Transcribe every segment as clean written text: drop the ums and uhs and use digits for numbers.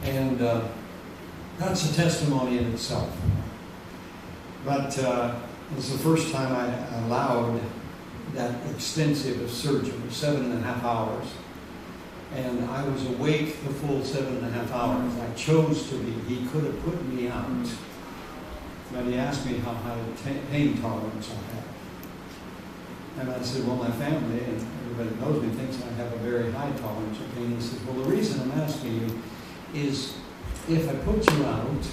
And that's a testimony in itself. But it was the first time I allowed that extensive surgery, 7.5 hours. And I was awake the full 7.5 hours. I chose to be. He could have put me out. But he asked me how high pain tolerance I have. And I said, well, my family, and everybody knows me, thinks I have a very high tolerance of pain. He said, well, the reason I'm asking you is if I put you out,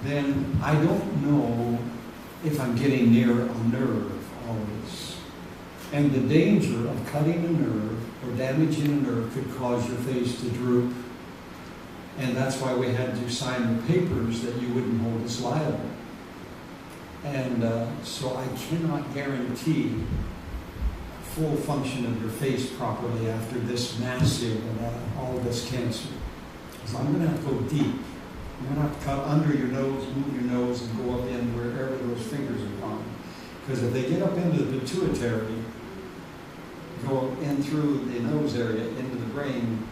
then I don't know if I'm getting near a nerve always. And the danger of cutting a nerve or damaging a nerve could cause your face to droop. And that's why we had to sign the papers that you wouldn't hold us liable. And so I cannot guarantee full function of your face properly after this massive, all this cancer. So I'm going to have to go deep. I'm going to have to cut under your nose, move your nose, and go up in wherever those fingers are gone. Because if they get up into the pituitary, go in through the nose area, into the brain,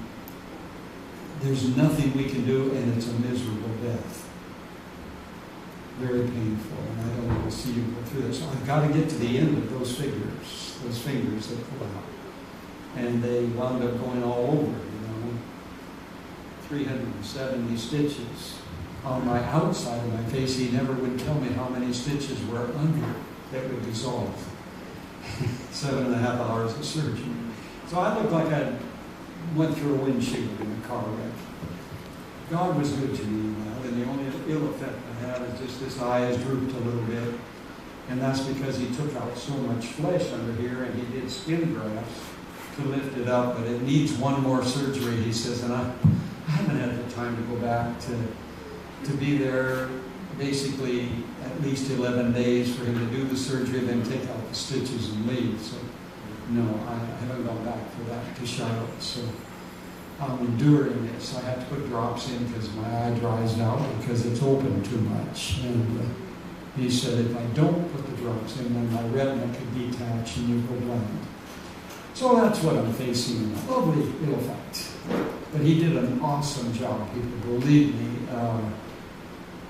there's nothing we can do, and it's a miserable death. Very painful, and I don't want to see you go through this. So I've got to get to the end of those fingers that pull out. And they wound up going all over, 370 stitches. On my outside of my face, he never would tell me how many stitches were under that would dissolve. 7.5 hours of surgery. So I looked like I went through a windshield in a car wreck. God was good to me, and the only ill effect I have is just this eye has drooped a little bit, and that's because he took out so much flesh under here, and he did skin grafts to lift it up, but it needs one more surgery, he says, and I haven't had the time to go back to be there basically at least 11 days for him to do the surgery, then take out the stitches and leave. So, no, I haven't gone back for that to Charlotte. So I'm enduring this. I have to put drops in because my eye dries out because it's open too much. And he said if I don't put the drops in, then my retina could detach and you go blind. So that's what I'm facing. Lovely ill effect. But he did an awesome job, people. Believe me.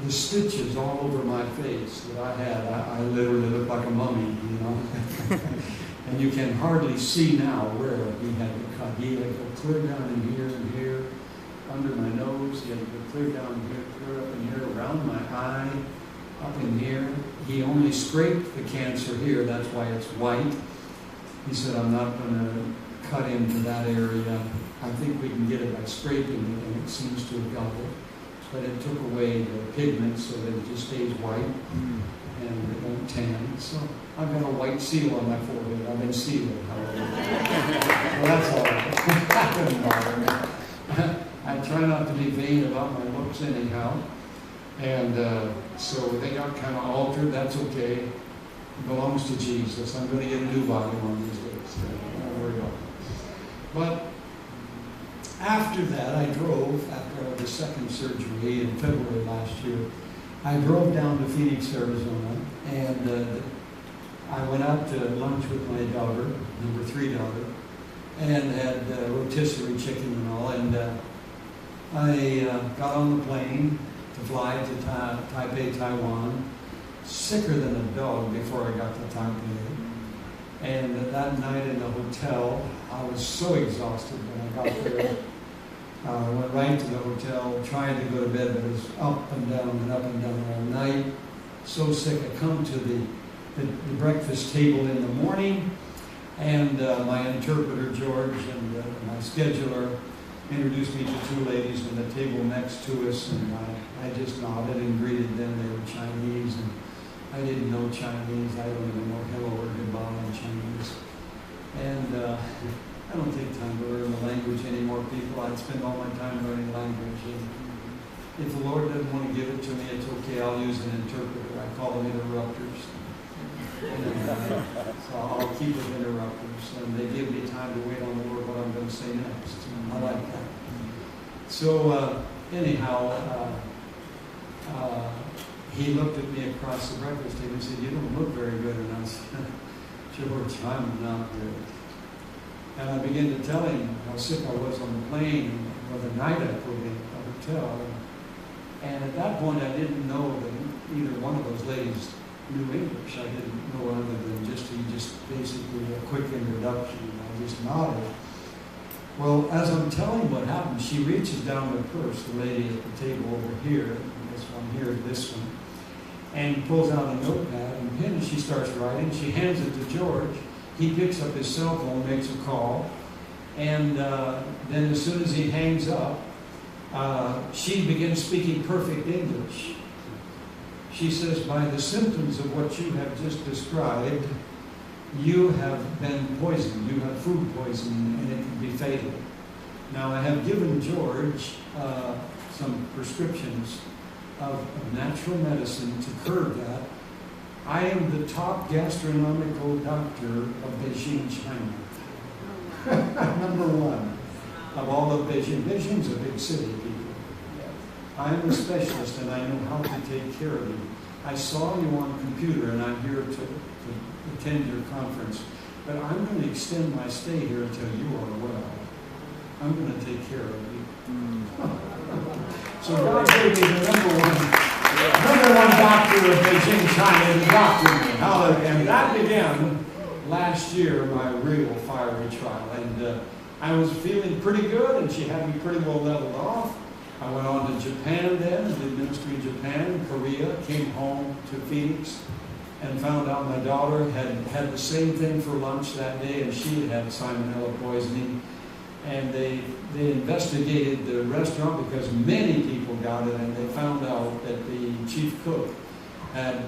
The stitches all over my face that I had, I literally looked like a mummy, And you can hardly see now where he had to cut. He had to go clear down in here and here, under my nose. He had to go clear down here, clear up in here, around my eye, up in here. He only scraped the cancer here. That's why it's white. He said, I'm not going to cut into that area. I think we can get it by scraping it, and it seems to have got it. But it took away the pigment so that it just stays white and it won't tan. So I've got a white seal on my forehead. I've been sealed, however. Well, that's all right. That doesn't bother me. I try not to be vain about my looks anyhow. And so they got kind of altered. That's okay. It belongs to Jesus. I'm going to get a new body one of these days. Don't worry about it. But after that, I drove, after the second surgery in February last year, I drove down to Phoenix, Arizona, and I went out to lunch with my daughter, number 3 daughter, and had rotisserie chicken and all, and I got on the plane to fly to Taipei, Taiwan, sicker than a dog before I got to Taipei. And that night in the hotel, I was so exhausted when I got there. I went right to the hotel, tried to go to bed, but it was up and down all night. So sick. I come to the breakfast table in the morning, and my interpreter, George, and my scheduler introduced me to 2 ladies on the table next to us, and I just nodded and greeted them. They were Chinese, and I didn't know Chinese. I don't even know hello or goodbye in Chinese. And I don't take time to learn the language anymore, people. I'd spend all my time learning language. And if the Lord doesn't want to give it to me, it's okay. I'll use an interpreter. I call them interrupters. So I'll keep them interrupters. And they give me time to wait on the Lord what I'm going to say next. I like that. So anyhow, he looked at me across the breakfast table and said, you don't look very good. And I said, George, I'm not good. And I began to tell him how sick I was on the plane, or the night I put in. I was could tell. And at that point, I didn't know that either one of those ladies knew English. I didn't know other than just basically a quick introduction. I just nodded. Well, as I'm telling what happened, she reaches down her purse, the lady at the table over here, this one here, this one, and pulls out a notepad and pen, and she starts writing. She hands it to George. He picks up his cell phone, makes a call, and then as soon as he hangs up, she begins speaking perfect English. She says, by the symptoms of what you have just described, you have been poisoned. You have food poisoning, and it can be fatal. Now, I have given George some prescriptions of natural medicine to curb that. I am the top gastronomical doctor of Beijing, China. Number one of all of Beijing. Beijing's a big city, people. I am a specialist, and I know how to take care of you. I saw you on computer, and I'm here to attend your conference. But I'm going to extend my stay here until you are well. I'm going to take care of you. So God gave me the number one doctor of Beijing, China, to doctor me. Hallelujah. And that began last year, my real fiery trial. And I was feeling pretty good, and she had me pretty well leveled off. I went on to Japan then, did ministry in Japan, Korea, came home to Phoenix, and found out my daughter had the same thing for lunch that day, and she had salmonella poisoning. And they investigated the restaurant because many people got it, and they found out that the chief cook had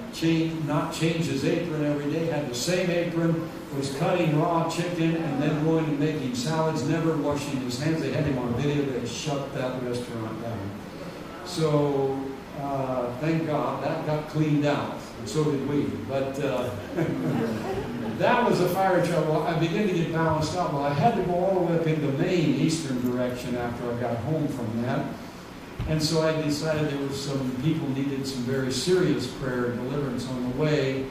not changed his apron every day, had the same apron, was cutting raw chicken and then going and making salads, never washing his hands. They had him on video. They shut that restaurant down. So thank God that got cleaned out, and so did we. But that was a fire trouble. I began to get balanced out. Well, I had to go all the way up into Maine, eastern direction, after I got home from that. And so I decided there was some people needed some very serious prayer and deliverance on the way,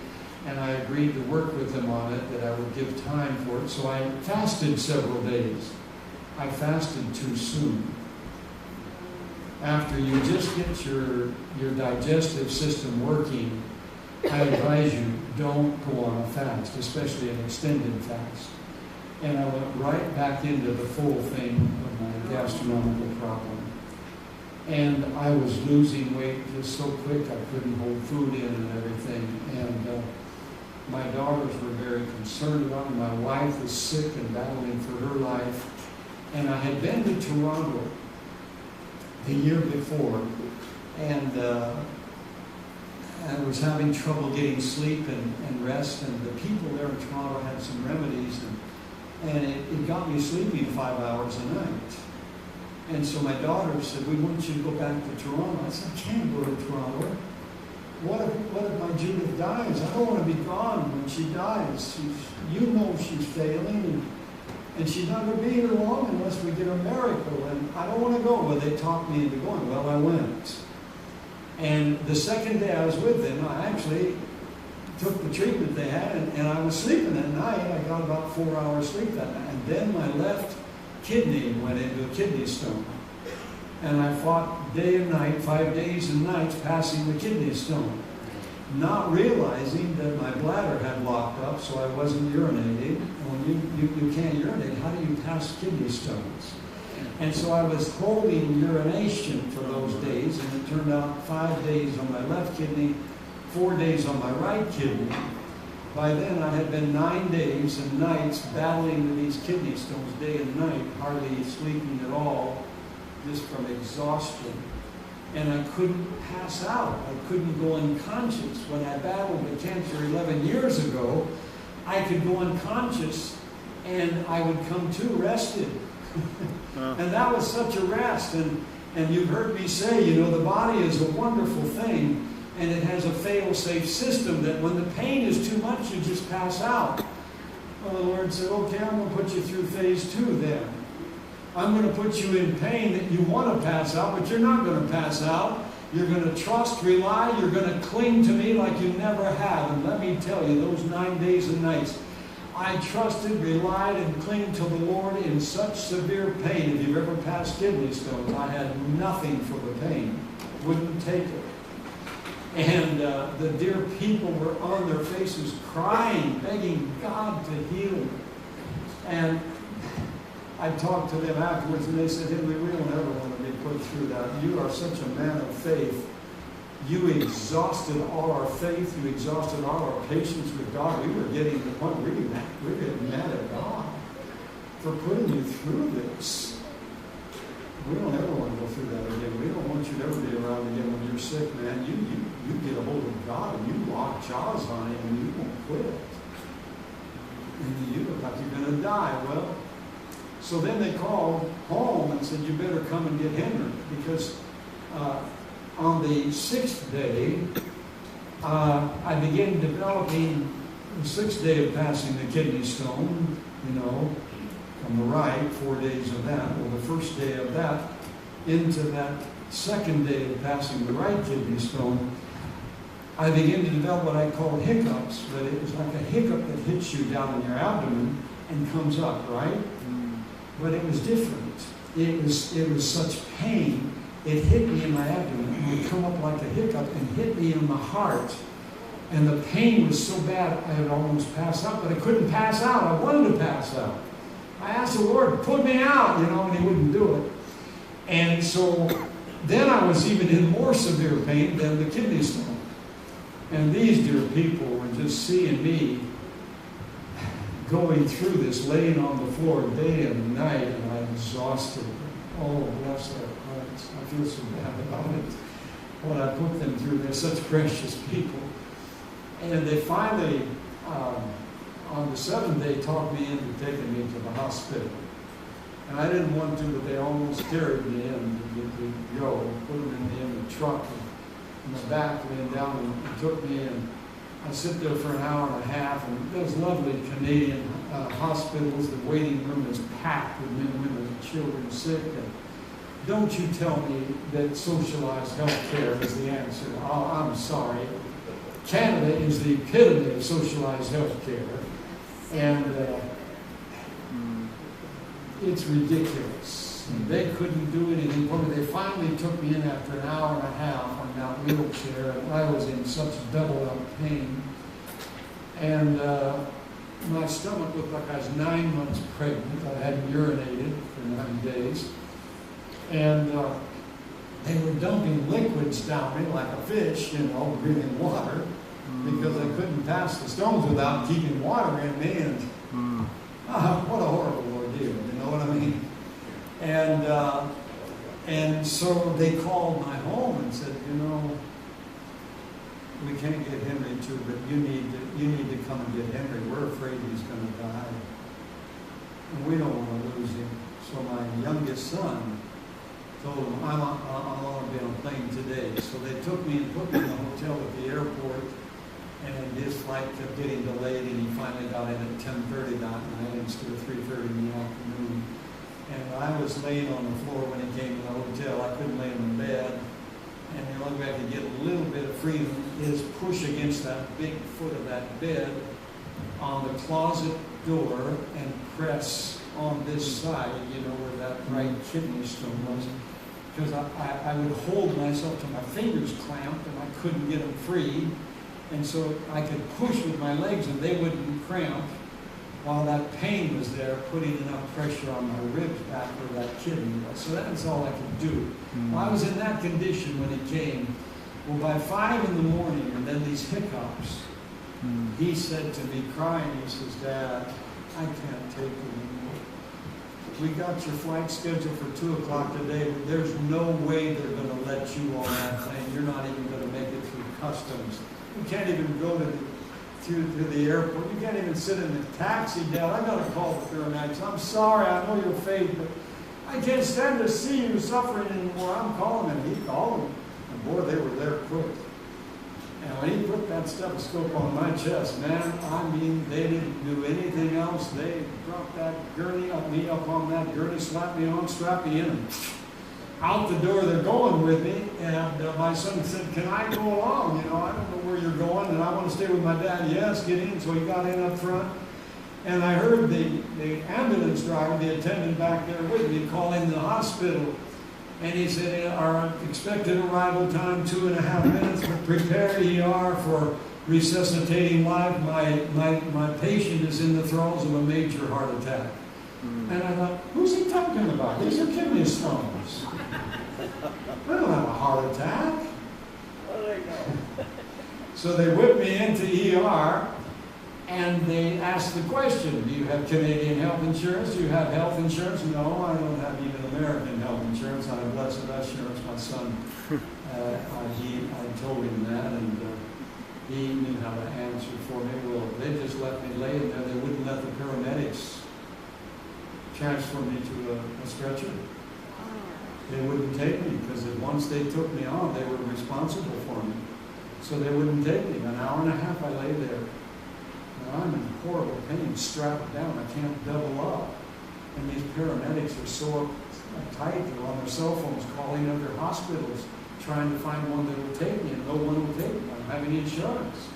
and I agreed to work with them on it, that I would give time for it. So I fasted several days. I fasted too soon. After you just get your digestive system working, I advise you, don't go on a fast, especially an extended fast. And I went right back into the full thing of my gastronomical problem. And I was losing weight just so quick I couldn't hold food in and everything. And my daughters were very concerned about me. My wife was sick and battling for her life. And I had been to Toronto the year before, and I was having trouble getting sleep and rest. And the people there in Toronto had some remedies, and it got me sleeping 5 hours a night. And so my daughter said, we want you to go back to Toronto. I said, I can't go to Toronto. What if my Judith dies? I don't want to be gone when she dies. She's failing, and she's not going to be here long unless we get a miracle. And I don't want to go. Well, they talked me into going. Well, I went. And the second day I was with them, I actually took the treatment they had, and I was sleeping at night. I got about 4 hours sleep that night. And then my left kidney went into a kidney stone. And I fought day and night, 5 days and nights, passing the kidney stone, not realizing that my bladder had locked up, so I wasn't urinating. When you can't urinate, how do you pass kidney stones? And so I was holding urination for those days, and it turned out 5 days on my left kidney, 4 days on my right kidney. By then, I had been 9 days and nights battling with these kidney stones day and night, hardly sleeping at all, just from exhaustion. And I couldn't pass out. I couldn't go unconscious. When I battled with cancer 11 years ago, I could go unconscious and I would come to rested. And that was such a rest. And you've heard me say, the body is a wonderful thing. And it has a fail-safe system that when the pain is too much, you just pass out. Well, the Lord said, okay, I'm going to put you through phase 2 then. I'm going to put you in pain that you want to pass out, but you're not going to pass out. You're going to trust, rely, you're going to cling to me like you never have. And let me tell you, those 9 days and nights, I trusted, relied, and clung to the Lord in such severe pain. If you've ever passed kidney stones, I had nothing for the pain. Wouldn't take it. And the dear people were on their faces crying, begging God to heal them. And I talked to them afterwards, and they said, Henry, we don't ever want to be put through that. You are such a man of faith. You exhausted all our faith. You exhausted all our patience with God. We were getting to the point where we were getting mad at God for putting you through this. We don't ever want to go through that again. We don't want you to ever be around again when you're sick, man. You get a hold of God and you lock jaws on him and you won't quit. And you look like you're going to die. Well, so then they called home and said, you better come and get Henry. Because on the 6th day, I began developing the 6th day of passing the kidney stone, on the right, 4 days of that. Well, the first day of that, into that 2nd day of passing the right kidney stone, I began to develop what I call hiccups, but it was like a hiccup that hits you down in your abdomen and comes up, right? But it was different. It was such pain. It hit me in my abdomen. It would come up like a hiccup and hit me in the heart. And the pain was so bad, I would almost pass out, but I couldn't pass out. I wanted to pass out. I asked the Lord, put me out, and he wouldn't do it. And so then I was even in more severe pain than the kidney stone. And these dear people were just seeing me going through this, laying on the floor day and night, and I'm exhausted. Oh, bless their hearts. I feel so bad about it. What I put them through. They're such precious people. And they finally, on the 7th day, talked me into taking me to the hospital. And I didn't want to, but they almost carried me in to go, put them in the truck in the back, laying down, and took me in. I sit there for an hour and a half, and those lovely Canadian hospitals, the waiting room is packed with men, women, and children sick. And don't you tell me that socialized health care is the answer. Oh, I'm sorry. Canada is the epitome of socialized health care. And it's ridiculous. They couldn't do anything for me. They finally took me in after an hour and a half on that wheelchair, and I was in such double-up pain. And my stomach looked like I was 9 months pregnant. I hadn't urinated for 9 days. And they were dumping liquids down me like a fish, breathing water, because I couldn't pass the stones without keeping water in me. And what a horrible ordeal, you know what I mean? And so they called my home and said, we can't get Henry too, but you need to come and get Henry. We're afraid he's going to die. And we don't want to lose him. So my youngest son told him, I want to be on a plane today. So they took me and put me in the hotel at the airport, and his flight kept getting delayed, and he finally got in at 10:30 that night instead of 3:30 in the afternoon. And I was laying on the floor when he came to the hotel. I couldn't lay in the bed. And the only way I could get a little bit of freedom is push against that big foot of that bed on the closet door and press on this side, where that right kidney stone was. Because I would hold myself to my fingers clamped and I couldn't get them free. And so I could push with my legs and they wouldn't cramp while that pain was there, putting enough pressure on my ribs back where that kidney was. So that's all I could do. Well, I was in that condition when he came. Well, by 5 in the morning, and then these hiccups, he said to me, crying, he says, Dad, I can't take it anymore. We got your flight scheduled for 2 o'clock today, but there's no way they're going to let you on that plane. You're not even going to make it through customs. You can't even go to the airport. You can't even sit in the taxi, Dad. I got to call the paramedics. I'm sorry, I know your faith, but I can't stand to see you suffering anymore. I'm calling him. He called him. And boy, they were there quick. And when he put that stethoscope on my chest, man, they didn't do anything else. They dropped that gurney me up on that gurney, slapped me on, strapped me in, and out the door they're going with me. And my son said, can I go along? I don't know where you're going, and I want to stay with my dad. Yes, get in. So he got in up front. And I heard the ambulance driver, the attendant back there with me, calling the hospital. And he said, our expected arrival time, 2.5 minutes, but prepare ER for resuscitating life. My patient is in the throes of a major heart attack. And I thought, who's he talking about? These are kidney stones. I don't have a heart attack. So they whipped me into ER, and they asked the question, do you have Canadian health insurance? Do you have health insurance? No, I don't have even American health insurance. I have Blessed Assurance. My son, I told him that, and he knew how to answer for me. Well, they just let me lay in there. They wouldn't let the paramedics transfer me to a stretcher. They wouldn't take me because once they took me on, they were responsible for me. So they wouldn't take me. An hour and a half I lay there. Now I'm in horrible pain, strapped down. I can't double up. And these paramedics are so tight. They're on their cell phones calling other hospitals, trying to find one that will take me, and no one will take me. I don't have any insurance.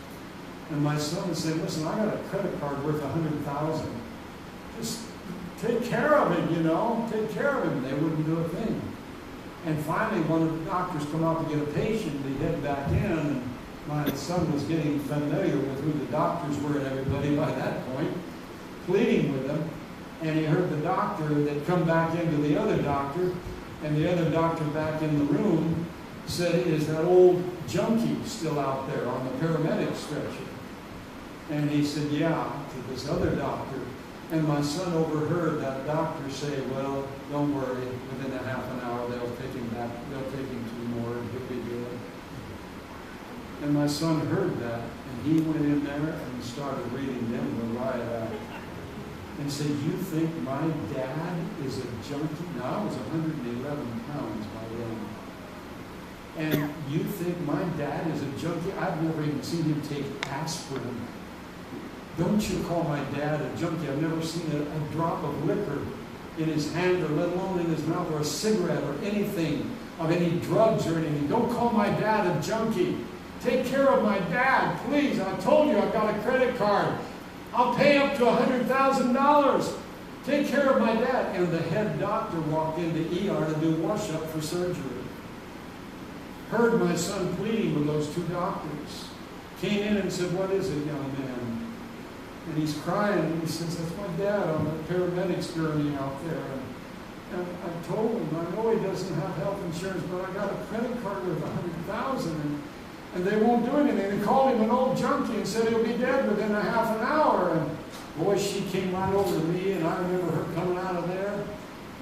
And my son said, listen, I got a credit card worth $100,000. Just take care of him, take care of him. They wouldn't do a thing. And finally, one of the doctors come out to get a patient. They head back in, and my son was getting familiar with who the doctors were and everybody by that point, pleading with them. And he heard the doctor that come back into the other doctor, and the other doctor back in the room said, is that old junkie still out there on the paramedic stretcher? And he said, yeah, to this other doctor. And my son overheard that doctor say, well, don't worry, within a half an hour they'll take him back, they'll take him to the morgue, he'll be good. And my son heard that, and he went in there and started reading them the riot act. And said, you think my dad is a junkie? Now, I was 111 pounds by then. And you think my dad is a junkie? I've never even seen him take aspirin. Don't you call my dad a junkie? I've never seen a drop of liquor in his hand, or let alone in his mouth, or a cigarette, or anything, of any drugs or anything. Don't call my dad a junkie. Take care of my dad, please. I told you I've got a credit card. I'll pay up to $100,000. Take care of my dad. And the head doctor walked into ER to do wash-up for surgery. Heard my son pleading with those two doctors. Came in and said, what is it, young man? And he's crying, and he says, that's my dad on the paramedics gurney out there. And I told him, I know he doesn't have health insurance, but I got a credit card with $100,000, and they won't do anything. They called him an old junkie and said he'll be dead within a half an hour. And boy, she came right over to me, and I remember her coming out of there,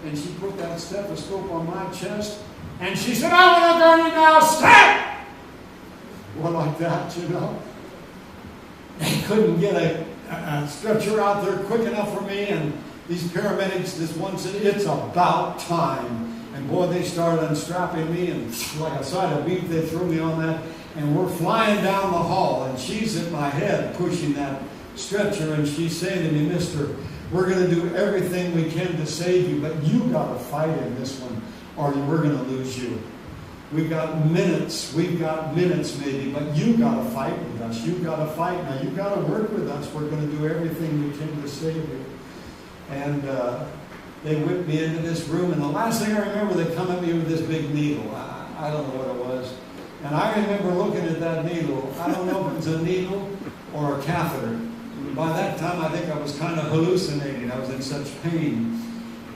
and she put that stethoscope on my chest, and she said, I'm going to gurney now, step! Well, like that, They couldn't get a stretcher out there quick enough for me, and these paramedics, this one said, it's about time. And boy, they started unstrapping me, and like a side of beef, they threw me on that, and we're flying down the hall, and she's at my head pushing that stretcher, and she's saying to me, mister, we're going to do everything we can to save you, but you got to fight in this one, or we're going to lose you. We've got minutes maybe, but you got to fight with us. You've got to fight. Now, you've got to work with us. We're going to do everything we can to save you. And they whipped me into this room, and the last thing I remember, they come at me with this big needle. I don't know what it was. And I remember looking at that needle. I don't know if it was a needle or a catheter. By that time, I think I was kind of hallucinating. I was in such pain.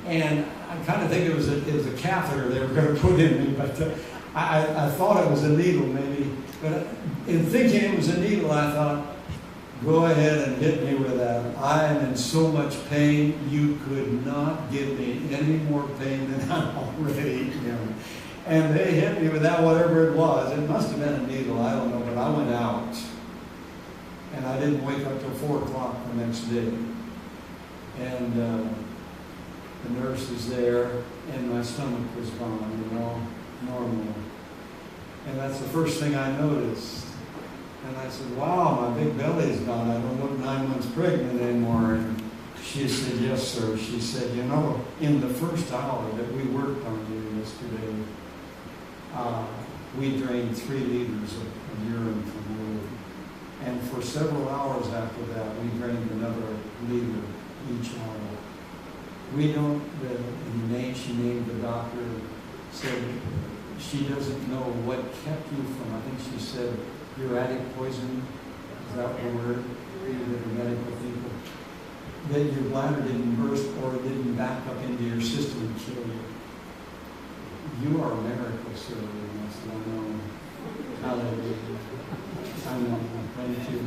And I kind of think it was a catheter they were going to put in me, but I thought it was a needle maybe. But in thinking it was a needle, I thought, go ahead and hit me with that. I am in so much pain, you could not give me any more pain than I'm already in. And they hit me with that, whatever it was. It must have been a needle, I don't know, but I went out. And I didn't wake up till 4 o'clock the next day. And the nurse is there, and my stomach was gone, normal. And that's the first thing I noticed. And I said, wow, my big belly's gone. I don't look 9 months pregnant anymore. And she said, yes, sir. She said, in the first hour that we worked on you yesterday, we drained 3 liters of urine from you. And for several hours after that, we drained another leader each hour. We don't, she named the doctor, said she doesn't know what kept you from, I think she said, uric poison, is that the word? You that are medical people. That your bladder didn't burst or didn't back up into your system and kill you. You are a miracle, sir. And I said, I know. Hallelujah. I know. Thank you.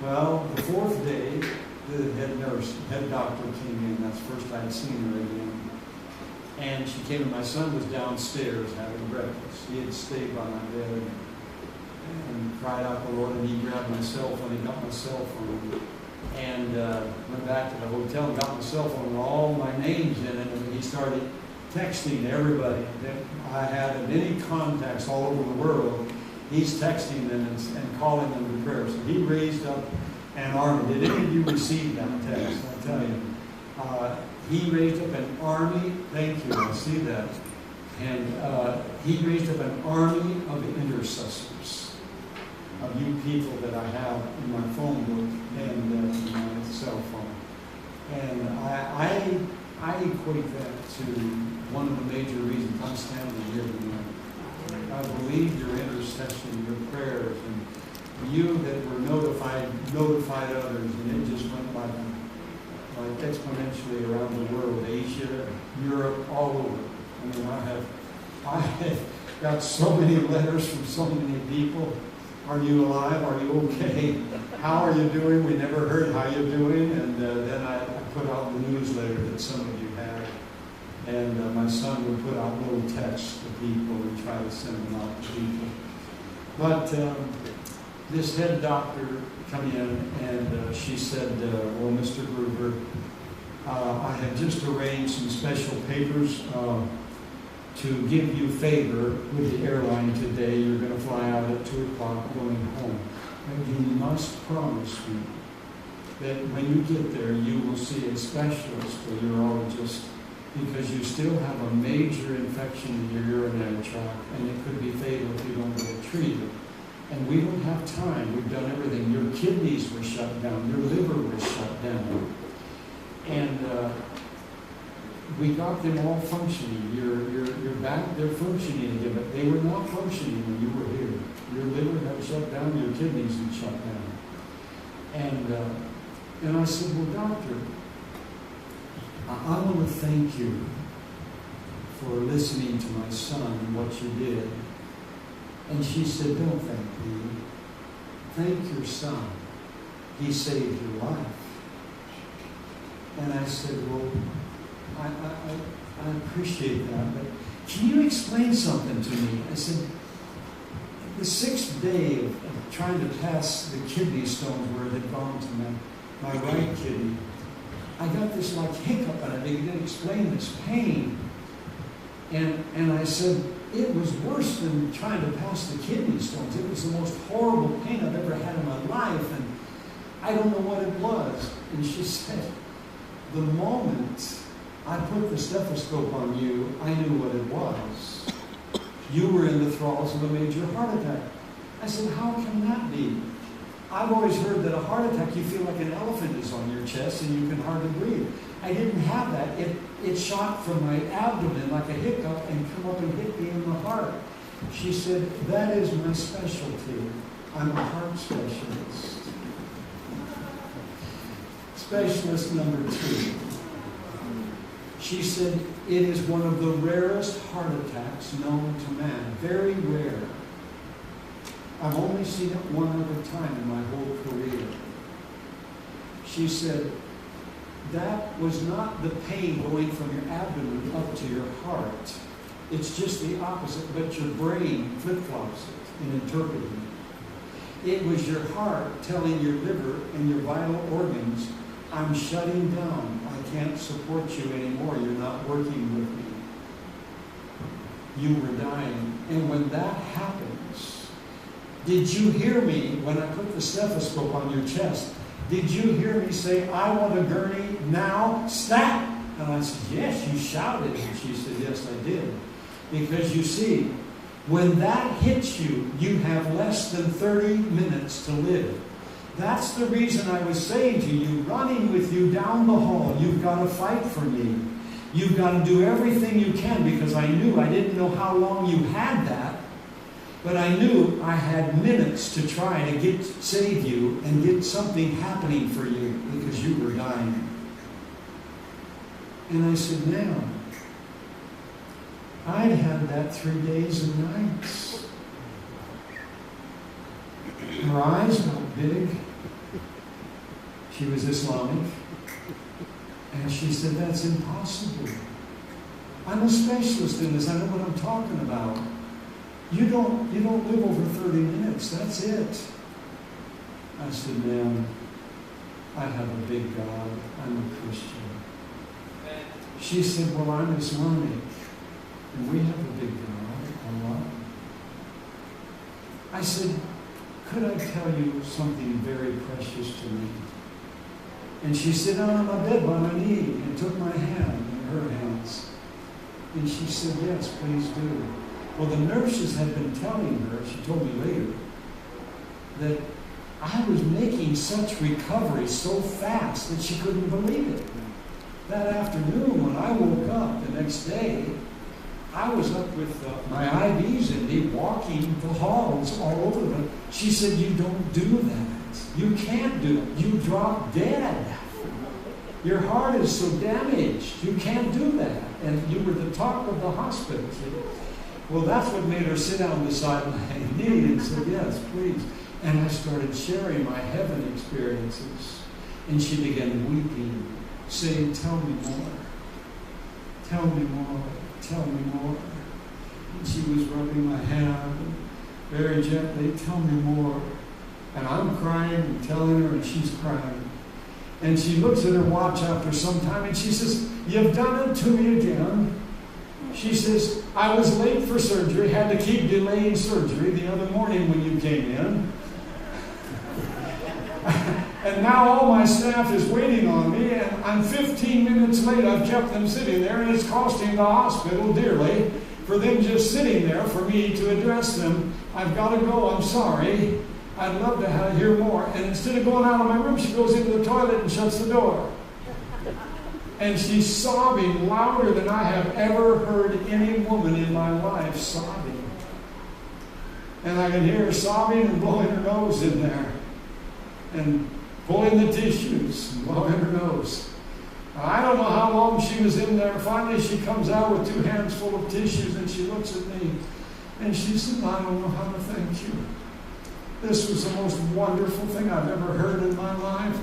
Well, the fourth day, the head doctor came in. That's the first I'd seen her again. And she came and my son was downstairs having breakfast. He had stayed by my bed and cried out the Lord, and he grabbed my cell phone. He got my cell phone and went back to the hotel and got my cell phone and all my names in it, and he started texting everybody that I had and any contacts all over the world. He's texting them and calling them to prayer. So he raised up an army. Did any of you receive that text? I tell you. He raised up an army. Thank you. I see that. And he raised up an army of intercessors, of you people that I have in my phone book and in my cell phone. And I equate that to one of the major reasons I'm standing here tonight. I believe your intercession, your prayers, and you that were notified others, and it just went like exponentially around the world, Asia, Europe, all over. I mean, I have got so many letters from so many people. Are you alive? Are you okay? How are you doing? We never heard how you're doing. And then I put out the newsletter that some of you had. And my son would put out little texts to people and try to send them out to people. But this head doctor come in and she said, well, Mr. Gruver, I have just arranged some special papers to give you favor with the airline today. You're going to fly out at 2 o'clock going home. And you must promise me that when you get there, you will see a specialist, a urologist, because you still have a major infection in your urinary tract, and it could be fatal if you don't get it treated. And we don't have time. We've done everything. Your kidneys were shut down. Your liver was shut down. And we got them all functioning. Your back, they're functioning again, but they were not functioning when you were here. Your liver had shut down. Your kidneys had shut down. And I said, well, doctor, I want to thank you for listening to my son and what you did. And she said, don't thank me. Thank your son. He saved your life. And I said, well, I appreciate that, but can you explain something to me? I said, the 6th day of trying to pass the kidney stones where it had gone to my right kidney, I got this like hiccup and I began to explain this pain. And I said, it was worse than trying to pass the kidney stones. It was the most horrible pain I've ever had in my life, and I don't know what it was. And she said, the moment I put the stethoscope on you, I knew what it was. You were in the thralls of a major heart attack. I said, how can that be? I've always heard that a heart attack, you feel like an elephant is on your chest and you can hardly breathe. I didn't have that. It shot from my abdomen like a hiccup and come up and hit me in the heart. She said, that is my specialty. I'm a heart specialist. Specialist number 2. She said, it is one of the rarest heart attacks known to man. Very rare. I've only seen it one other time in my whole career. She said, that was not the pain going from your abdomen up to your heart. It's just the opposite, but your brain flip-flops it in interpreting it. It was your heart telling your liver and your vital organs, I'm shutting down. I can't support you anymore. You're not working with me. You were dying. And when that happens, did you hear me when I put the stethoscope on your chest? Did you hear me say, I want a gurney now, stat? And I said, yes, you shouted. And she said, yes, I did. Because you see, when that hits you, you have less than 30 minutes to live. That's the reason I was saying to you, running with you down the hall, you've got to fight for me. You've got to do everything you can, because I didn't know how long you had that, but I knew I had minutes to try to save you and get something happening for you, because you were dying. And I said, now, I'd had that 3 days and nights. Her eyes got big. She was Islamic. And she said, that's impossible. I'm a specialist in this. I know what I'm talking about. You don't live over 30 minutes. That's it. I said, ma'am, I have a big God. I'm a Christian. She said, well, I'm Islamic. And we have a big God, Allah. I said, could I tell you something very precious to me? And she sat down on my bed by my knee and took my hand in her hands. And she said, yes, please do. Well, the nurses had been telling her, she told me later, that I was making such recovery so fast that she couldn't believe it. That afternoon, when I woke up the next day, I was up with my IVs in me, walking the halls all over them. She said, you don't do that. You can't do it. You drop dead. Your heart is so damaged. You can't do that. And you were the talk of the hospital. Well, that's what made her sit down beside my knee and said, yes, please. And I started sharing my heaven experiences. And she began weeping, saying, tell me more. Tell me more. Tell me more. And she was rubbing my hand very gently, tell me more. And I'm crying and telling her, and she's crying. And she looks at her watch after some time, and she says, you've done it to me again. She says, I was late for surgery, had to keep delaying surgery the other morning when you came in. And now all my staff is waiting on me, and I'm 15 minutes late. I've kept them sitting there, and it's costing the hospital dearly for them just sitting there for me to address them. I've got to go. I'm sorry. I'd love to hear more. And instead of going out of my room, she goes into the toilet and shuts the door. And she's sobbing louder than I have ever heard any woman in my life sobbing. And I can hear her sobbing and blowing her nose in there. And pulling the tissues and blowing her nose. I don't know how long she was in there. Finally, she comes out with 2 hands full of tissues, and she looks at me. And she said, I don't know how to thank you. This was the most wonderful thing I've ever heard in my life.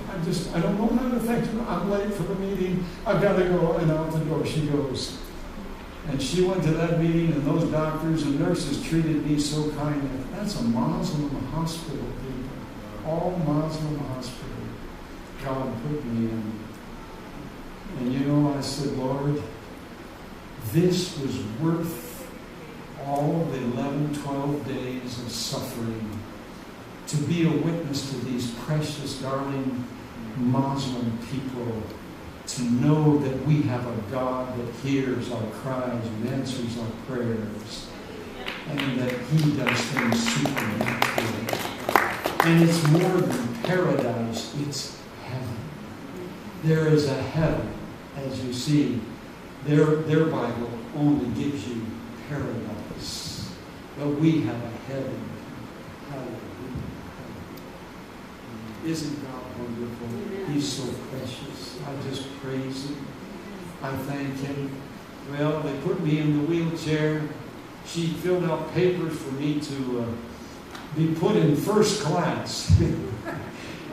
I don't know how to thank you. I'm late for the meeting. I've got to go. And out the door she goes. And she went to that meeting, and those doctors and nurses treated me so kindly. That's a Muslim hospital, people. All Muslim hospital. God put me in. And you know, I said, Lord, this was worth all the 11, 12 days of suffering to be a witness to these precious, darling Muslim people, to know that we have a God that hears our cries and answers our prayers, and that He does things supernaturally. And it's more than paradise, it's heaven. There is a heaven, as you see. Their Bible only gives you paradise. But we have a heaven. Hallelujah. Isn't God wonderful? He's so precious. I just praise Him. I thank Him. Well, they put me in the wheelchair. She filled out papers for me to be put in first class.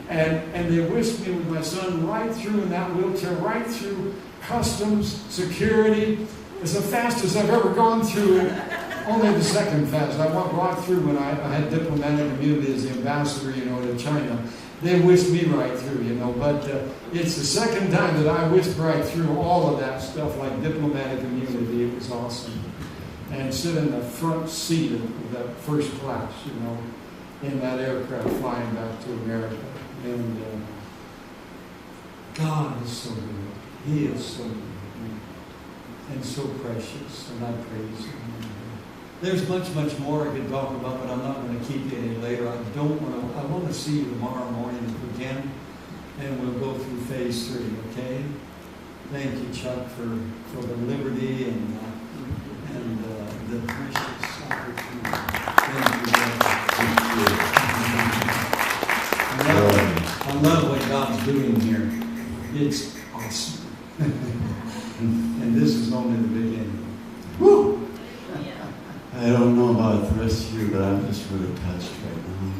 And they whisked me with my son right through in that wheelchair, right through customs, security. It's the fastest I've ever gone through. Only the second fastest. I went right through when I had diplomatic immunity as the ambassador, to China. They whisked me right through, But it's the second time that I whisked right through all of that stuff like diplomatic immunity. It was awesome. And sit in the front seat of that first class, in that aircraft flying back to America. And God is so good. He is so good and so precious. And I praise Him. There's much more I could talk about, but I'm not going to keep you any later. I want to see you tomorrow morning if we can, and we'll go through phase 3, okay? Thank you, Chuck, for the liberty and the precious opportunity. Thank you. I love what God's doing here. It's awesome. And this is only the beginning. Woo! I don't know about the rest of you, but I'm just really touched right now.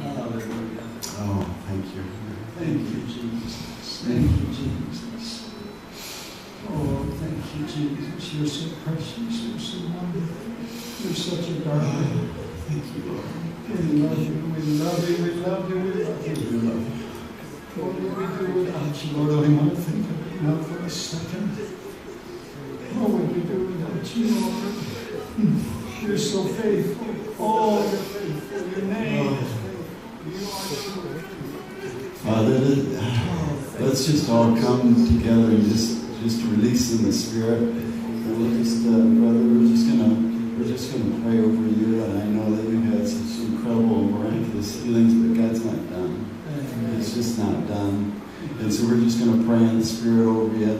Hallelujah. Oh, thank you. Thank you, Jesus. Thank you, Jesus. Oh, thank you, Jesus. You're so precious. You're so wonderful. You're such a darling. Thank you, Lord. We love you. We love you. We love you. We love you. We love you. What would we do without you, Lord? I don't want to think of it now for a second. What would we do without you, Lord? You're so faithful. Oh, you're faithful. Your name is faithful. You are true. Father, let's just all come together and just release in the Spirit. And we'll just, brother, we're just gonna pray over you. And I know that you had such incredible, miraculous healings, but God's not done. It's just not done. And so we're just gonna pray in the Spirit over you.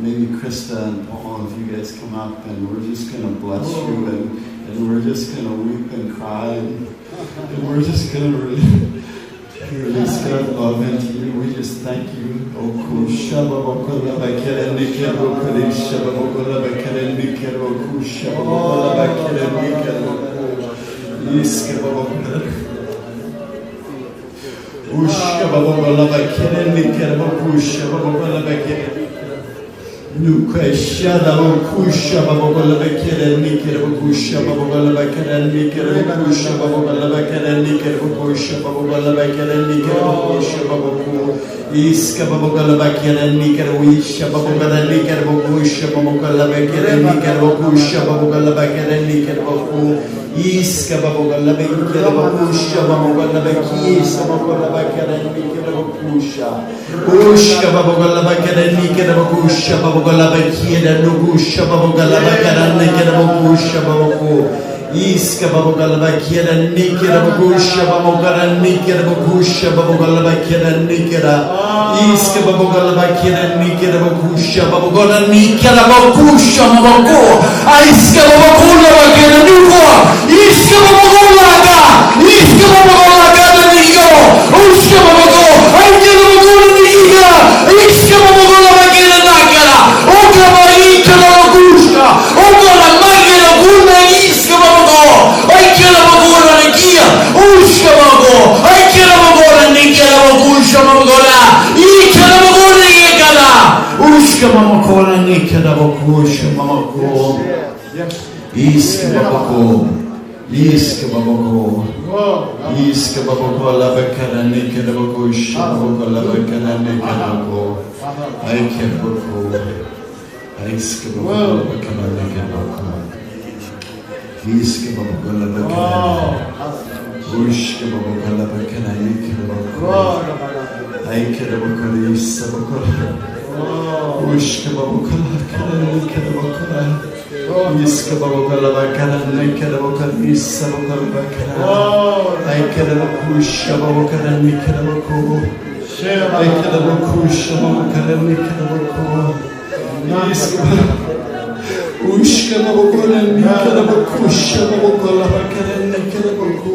Maybe Krista and Paul, if you guys come up, and we're just going to bless you, and we're just going to weep and cry, and we're just going to release God's love into you. We just thank you. Nukashada kusha babala bakere nikere kusha babala bakere nikere kusha babala bakere nikere kusha babala bakere nikere kusha babaku iska babala bakere nikere wisha babala nikere kusha babala bakere nikere kusha babala bakere nikere baku iska babala bakere kusha babala bakere isa babala bakere nikere kusha ushka babala bakere nikere kusha babala bakere nugusha babala bakere nikere kusha babaku iska babala bakere nikere kusha babala nikere kusha babala bakere nikere iska babala bakere nikere kusha babala nikere kusha babaku iska babala bakere nugo iska babala ga iska babala ga nigo ushka babala aikere babala niga iska babala bakere nakara okama ikere kusha okama magere guna iska babala aikere babala nigia ushka babala aikere babala nikere kusha babala ikere babala nikara ushka babala nikere kusha babala iska babala iska babako iska babako la bakara nikere kusha babala bakara nikere ko aike babako iska babako bakara nikere ko iska babako la bakara ushka babako la bakara nikere ko aike babako isa babako ushka babako la bakara nikere ko iska babala bakara nikere bakara isa babala bakara aikere kusha babala nikere bako aikere kusha babala nikere bako iska ushka babala nikere kusha babala bakara nikere bako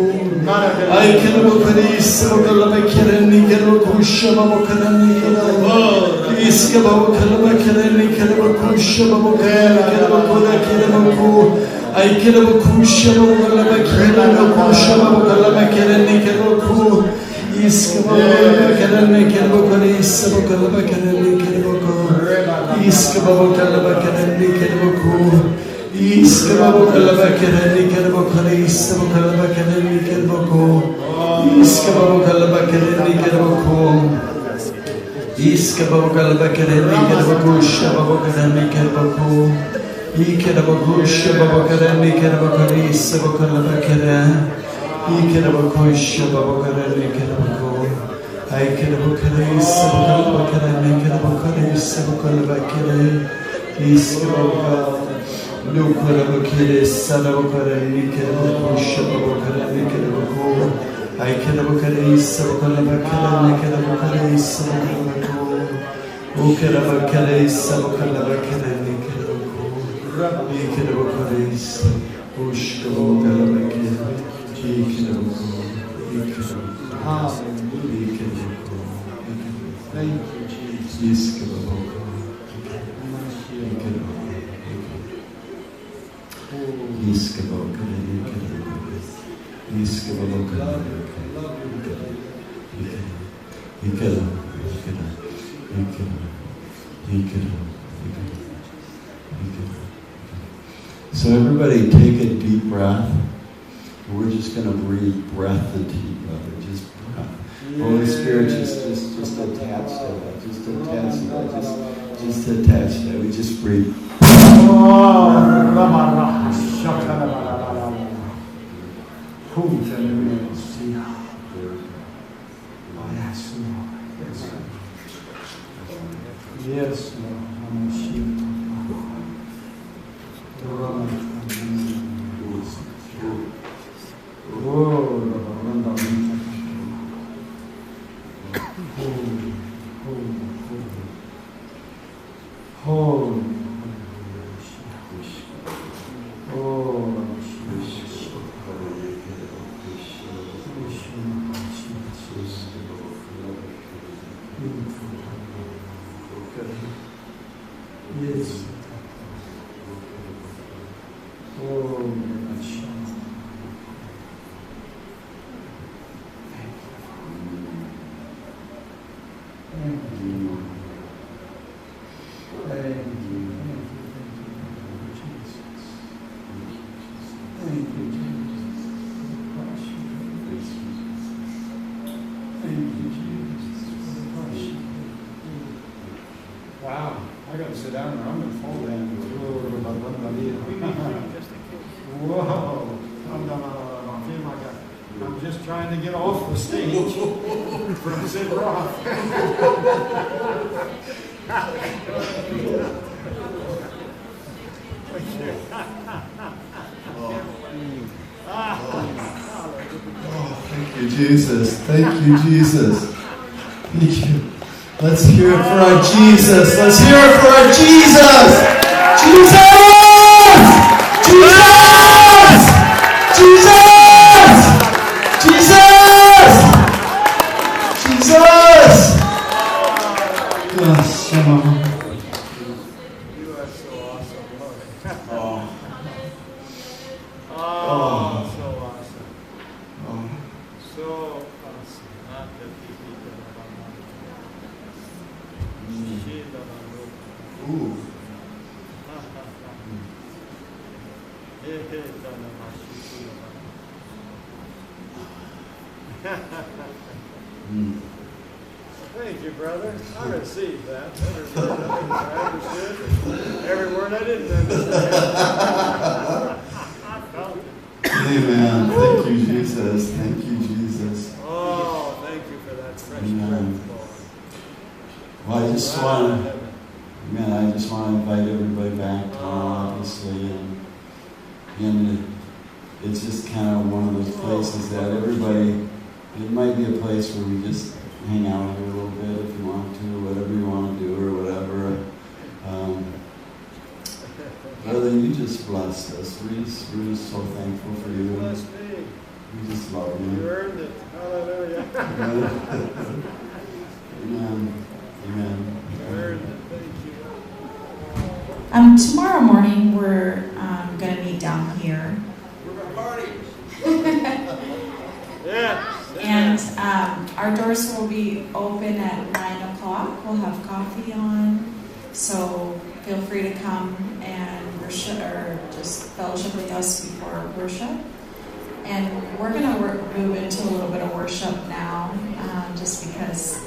aikere bakara isa babala bakara nikere kusha babala nikere iska babala bakara nikere kusha babala nikere bako aikere kusha babala bakara kusha babala bakara nikere bako iska babala bakara nikere bako isa babala bakara nikere bako iska babala bakara nikere bako iska babala bakara nikere bako isa babala bakara nikere bako iska babala bakara nikere bako iska babala bakara nikere bako shababa bakara nikere bako ikere bako shababa bakara nikere bako isa babala bakara ikere bako shababa bakara nikere bako aikere bako isa babala bakara nikere bako isa babala bakara iska babala Lukurabakere Sadabakara Nikarabu Shabakara Nikarabu Ikarabakare Sabakalabakara Nikarabakare Sabakalabaku Ukarabakare Sabakalabakara Nikarabu Ikarabakare Ushkabakalabakara Ikarabu Thank you, Jesus. So everybody take a deep breath. We're just going to breathe breath into each other. Just breath. Holy Spirit, just attach to that. Just attach to that. Just attach to that. We just breathe. Yes, wow, I got to sit down there. I'm going to fall down. Whoa. I feel like I'm just trying to get off the stage from Sid Roth. Thank you, Jesus. Thank you, Jesus. Thank you. Let's hear it for our Jesus. Let's hear it for our Jesus. Jesus! Jesus! Jesus! Jesus! Jesus! Yes, You are so awesome, Lord. So awesome. So awesome. Not that Ooh. Thank you, brother. I received that. Every word I understood. Every word I didn't understand. I felt it. Amen. Thank you, Jesus. Thank you, Jesus. Oh, thank you for that fresh breath, Lord. Well, I just want to invite everybody back tomorrow, obviously, and it's just kind of one of those places that everybody, it might be a place where we just hang out here a little bit if you want to, whatever you want to do or whatever. Brother, you just blessed us. We're just so thankful for you. Bless me. We just love you. You earned it. Hallelujah. Amen. Amen. You earned it. Thank you. Tomorrow morning we're going to meet down here. We're going to party. Yeah. And our doors will be open at 9 o'clock. We'll have coffee on. So feel free to come and worship or just fellowship with us before worship. And we're going to move into a little bit of worship now, just because